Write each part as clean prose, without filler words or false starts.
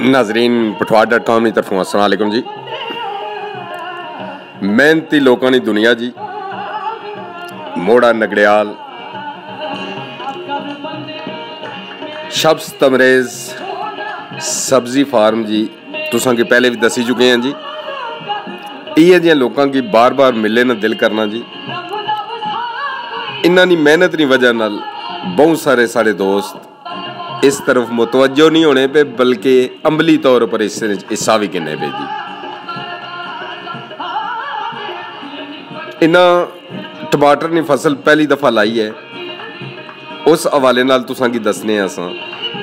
नाजरीन पठवार.com की तरफों अस्सलाम वालेकुम जी। मेहनती लोगों की दुनिया जी, मोड़ा नगड़ियाल शब्स तमरेज सब्जी फार्म जी, तुसां की पहले भी दसी चुके हैं जी। इ'यै जिहां लोगों की बार बार मिले ना दिल करना जी। इन्हां दी मेहनत की वजह नाल बहुत सारे साढ़े दोस्त इस तरफ मुतवज्जो नहीं होने पे, बल्कि अमली तौर पर इस हिस्सा भी किन्ने पे जी। इन्हां टमाटर की फसल पहली दफ़ा लाई है, उस हवाले नाल तुसां की दसने असां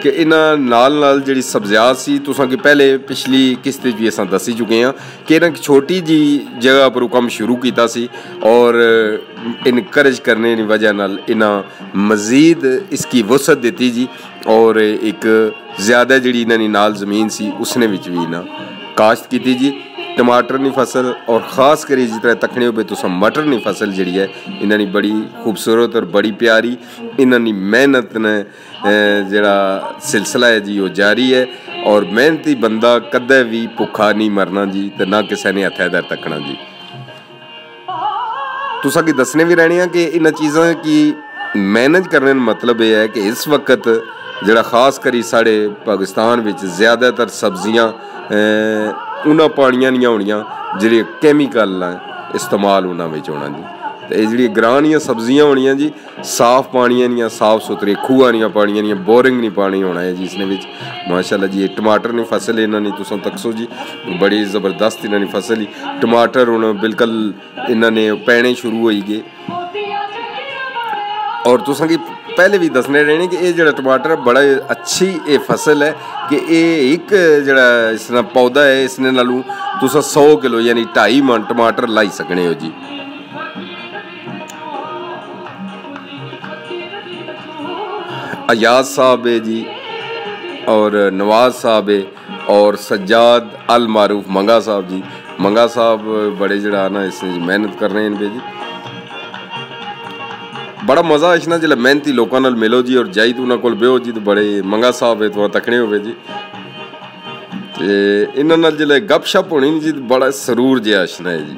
कि इन्हां नाल नाल जिहड़ी सब्जियात सी तुसां की पहले पिछली किस्त भी असां दसी चुके हैं कि इन्हां छोटी जी जगह पर कम शुरू किया सी और इनकरेज करने की वजह नाल इन्हां मज़ीद इसकी वसअत दी जी और एक ज़्यादा जिहड़ी इन्हां दी नाल ज़मीन सी उसने विच भी इन्हां काश्त की जी। टमाटर की फसल और ख़ास कर जिस तरह तकने हो तुस मटर की फसल जी है इन्होंने बड़ी खूबसूरत और बड़ी प्यारी इन्होंने मेहनत ने जड़ा सिलसिला है जी वो जारी है और मेहनती बंदा कदे भी भुखा नहीं मरना जी, तो ना किसी ने हथ इधर तकना जी। तुसा की दसने भी रहने कि इन चीज़ों की मेहनत करने का मतलब यह है कि इस वक्त जड़ा खास करी साढ़े पाकिस्तान में ज़्यादातर सब्जियां उन्होंने पानियां नहीं होनियां जी कैमिकल इस्तेमाल उन्होंने होना जी। तो ये जी ग्रां दियां सब्जियां होनियां जी साफ पानियां दियां, साफ सुथरे खूह दियां पानियां दियां, बोरिंग नहीं पानी होना है जी इसने विच। माशाल्लाह जी टमाटर की फसल इन्होंने तुस तकसो जी बड़ी ज़बरदस्त इन्होंने फसल ही टमाटर हुण बिल्कुल इन्होंने पैने शुरू हो गए। और तुसां की पहले भी दसने रहने कि ये जड़ा टमाटर बड़ा अच्छी ये फसल है कि ये एक जड़ा इसना पौधा है इसने नालों तुसा 100 किलो यानी 2.5 मन टमाटर लाई सकने हो जी। अयाज साहब है जी और नवाज साहब है और सज्जाद अल मारूफ मंगा साहब जी। मंगा साहब बड़े जड़ा ना इसमें मेहनत कर रहे हैं इन पे जी। बड़ा मज़ा इसना जिला मेहनती लोगों नाल मिलो जी और जाई तो उन्होंने कोल बेहो जी तो बड़े मंगा साहब है तो तकने हो जी। ते इन्हां नाल जिले गपशप होनी जी बड़ा सरूर जिहा इसना है जी।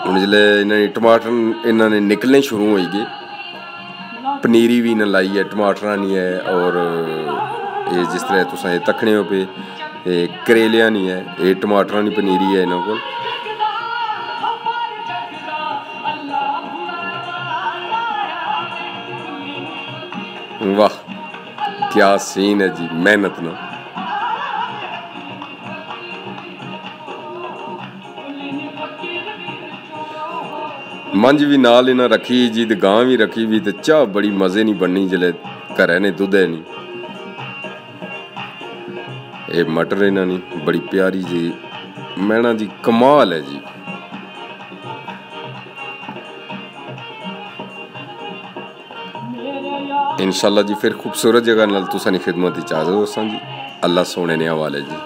हुण जिले इन्होंने टमाटर इन्होंने निकलने शुरू हो गए, पनीरी भी इन्हें लाई है टमाटर नहीं है और ये जिस तरह तुस तकने हो पे करेलिया नहीं है, ये टमाटर की पनीरी है इन्हों को। वाह क्या सीन है जी मेहनत ना। मंझ भी नाल इन्हें रखी जी, गां भी रखी भी, तो चाह बड़ी मजे नहीं बननी जिले घरै ने दुध है नहीं। ये मटर इन्होंने बड़ी प्यारी जी मैना जी कमाल है जी। इंशाल्लाह जी फिर खूबसूरत जगह नाल तुसां दी खिदमत इजाज़त हो जी। अल्लाह सोने ने हवाले जी।